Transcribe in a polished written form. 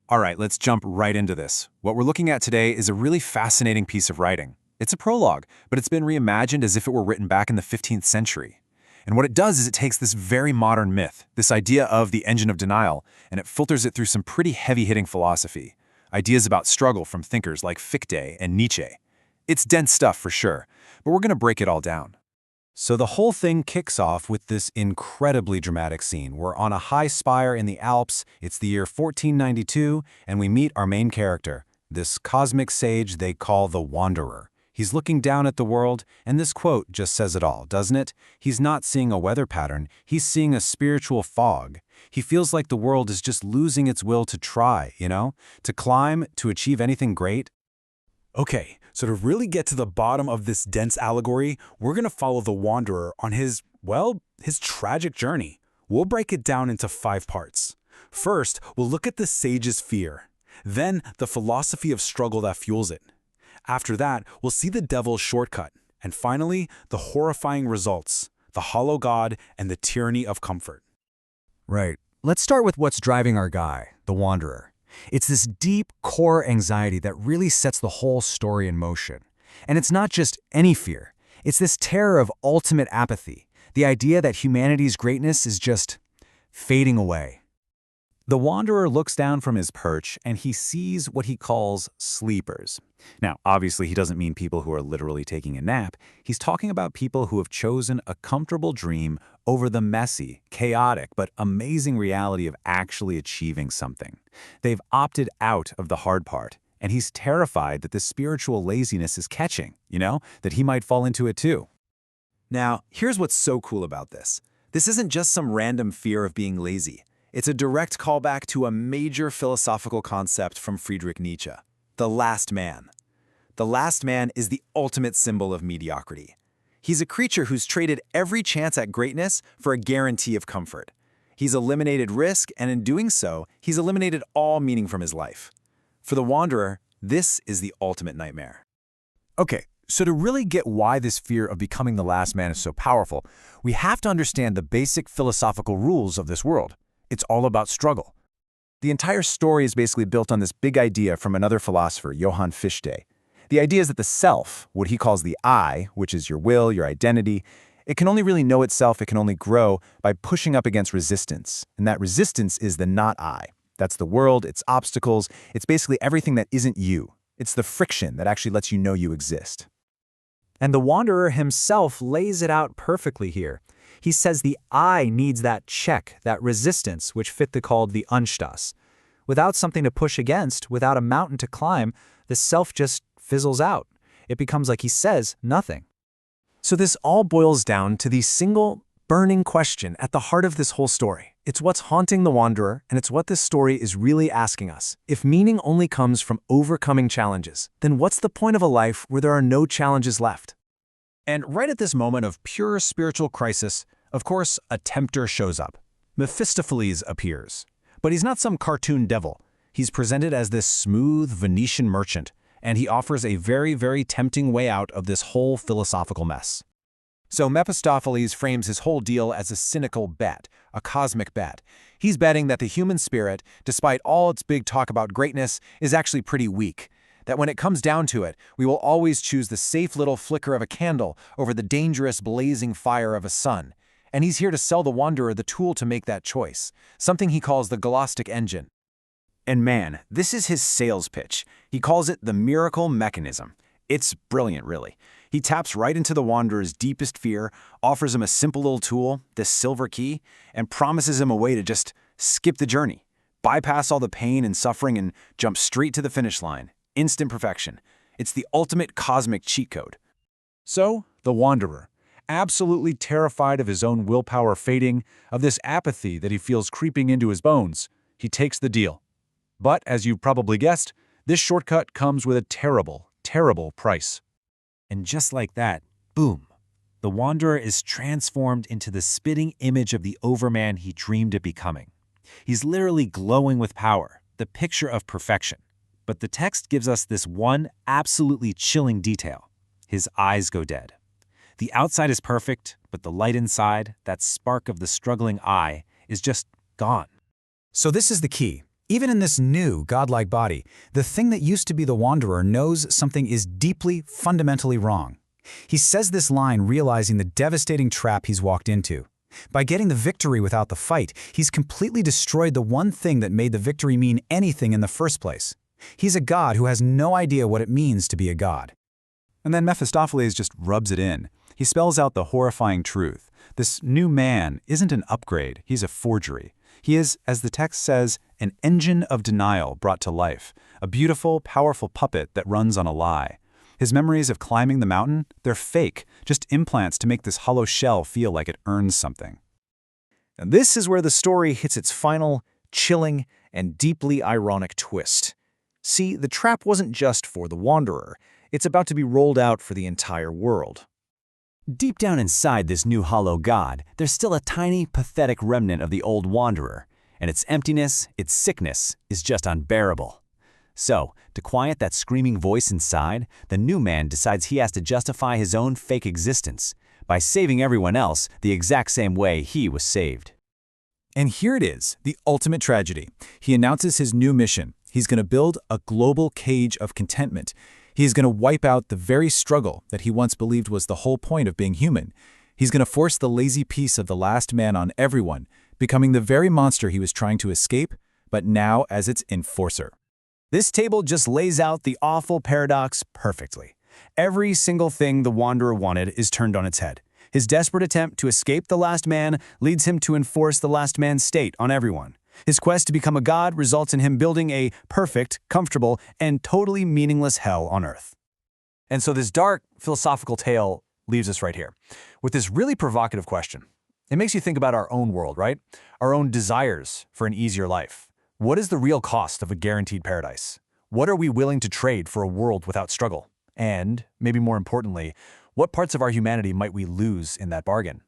All right, let's jump right into this. What we're looking at today is a really fascinating piece of writing. It's a prologue, but it's been reimagined as if it were written back in the 15th century. And what it does is it takes this very modern myth, this idea of the engine of denial, and it filters it through some pretty heavy-hitting philosophy. Ideas about struggle from thinkers like Fichte and Nietzsche. It's dense stuff for sure, but we're going to break it all down. So the whole thing kicks off with this incredibly dramatic scene. We're on a high spire in the Alps, it's the year 1492, and we meet our main character, this cosmic sage they call the Wanderer. He's looking down at the world, and this quote just says it all, doesn't it? He's not seeing a weather pattern, he's seeing a spiritual fog. He feels like the world is just losing its will to try, to climb, to achieve anything great. Okay, so to really get to the bottom of this dense allegory, we're going to follow the Wanderer on his tragic journey. We'll break it down into 5 parts. First, we'll look at the sage's fear. Then, the philosophy of struggle that fuels it. After that, we'll see the devil's shortcut. And finally, the horrifying results, the hollow god and the tyranny of comfort. Right. Let's start with what's driving our guy, the Wanderer. It's this deep core anxiety that really sets the whole story in motion. And it's not just any fear. It's this terror of ultimate apathy, the idea that humanity's greatness is just fading away. The Wanderer looks down from his perch and he sees what he calls sleepers. Now, obviously, he doesn't mean people who are literally taking a nap. He's talking about people who have chosen a comfortable dream over the messy, chaotic, but amazing reality of actually achieving something. They've opted out of the hard part, and he's terrified that this spiritual laziness is catching, that he might fall into it too. Now, here's what's so cool about this. This isn't just some random fear of being lazy. It's a direct callback to a major philosophical concept from Friedrich Nietzsche, the last man. The last man is the ultimate symbol of mediocrity. He's a creature who's traded every chance at greatness for a guarantee of comfort. He's eliminated risk, and in doing so, he's eliminated all meaning from his life. For the Wanderer, this is the ultimate nightmare. Okay, so to really get why this fear of becoming the last man is so powerful, we have to understand the basic philosophical rules of this world. It's all about struggle. The entire story is basically built on this big idea from another philosopher, Johann Fichte. The idea is that the self, what he calls the I, which is your will, your identity, it can only really know itself, it can only grow by pushing up against resistance. And that resistance is the not I. That's the world, it's obstacles, it's basically everything that isn't you. It's the friction that actually lets you know you exist. And the Wanderer himself lays it out perfectly here. He says the I needs that check, that resistance, which Fichte called the Anstoß. Without something to push against, without a mountain to climb, the self just fizzles out. It becomes, like he says, nothing. So this all boils down to the single, burning question at the heart of this whole story. It's what's haunting the Wanderer, and it's what this story is really asking us. If meaning only comes from overcoming challenges, then what's the point of a life where there are no challenges left? And right at this moment of pure spiritual crisis, of course, a tempter shows up. Mephistopheles appears. But he's not some cartoon devil. He's presented as this smooth Venetian merchant, and he offers a very, very tempting way out of this whole philosophical mess. So Mephistopheles frames his whole deal as a cynical bet, a cosmic bet. He's betting that the human spirit, despite all its big talk about greatness, is actually pretty weak. That when it comes down to it, we will always choose the safe little flicker of a candle over the dangerous blazing fire of a sun. And he's here to sell the Wanderer the tool to make that choice, something he calls the galactic engine. And man, this is his sales pitch. He calls it the miracle mechanism. It's brilliant, really. He taps right into the Wanderer's deepest fear, offers him a simple little tool, this silver key, and promises him a way to just skip the journey, bypass all the pain and suffering, and jump straight to the finish line. Instant perfection. It's the ultimate cosmic cheat code. So, the Wanderer, absolutely terrified of his own willpower fading, of this apathy that he feels creeping into his bones, he takes the deal. But, as you've probably guessed, this shortcut comes with a terrible, terrible price. And just like that, boom, the Wanderer is transformed into the spitting image of the overman he dreamed of becoming. He's literally glowing with power, the picture of perfection. But the text gives us this one absolutely chilling detail. His eyes go dead. The outside is perfect, but the light inside, that spark of the struggling eye, is just gone. So this is the key. Even in this new, godlike body, the thing that used to be the Wanderer knows something is deeply, fundamentally wrong. He says this line realizing the devastating trap he's walked into. By getting the victory without the fight, he's completely destroyed the one thing that made the victory mean anything in the first place. He's a god who has no idea what it means to be a god. And then Mephistopheles just rubs it in. He spells out the horrifying truth. This new man isn't an upgrade, he's a forgery. He is, as the text says, an engine of denial brought to life, a beautiful, powerful puppet that runs on a lie. His memories of climbing the mountain, they're fake, just implants to make this hollow shell feel like it earns something. And this is where the story hits its final, chilling, and deeply ironic twist. See, the trap wasn't just for the Wanderer. It's about to be rolled out for the entire world. Deep down inside this new hollow god, there's still a tiny, pathetic remnant of the old Wanderer, and its emptiness, its sickness, is just unbearable. So, to quiet that screaming voice inside, the new man decides he has to justify his own fake existence by saving everyone else the exact same way he was saved. And here it is, the ultimate tragedy. He announces his new mission. He's going to build a global cage of contentment. He is going to wipe out the very struggle that he once believed was the whole point of being human. He's going to force the lazy peace of the last man on everyone, becoming the very monster he was trying to escape, but now as its enforcer. This table just lays out the awful paradox perfectly. Every single thing the Wanderer wanted is turned on its head. His desperate attempt to escape the last man leads him to enforce the last man's state on everyone. His quest to become a god results in him building a perfect, comfortable, and totally meaningless hell on earth. And so this dark, philosophical tale leaves us right here with this really provocative question. It makes you think about our own world, right? Our own desires for an easier life. What is the real cost of a guaranteed paradise? What are we willing to trade for a world without struggle? And, maybe more importantly, what parts of our humanity might we lose in that bargain?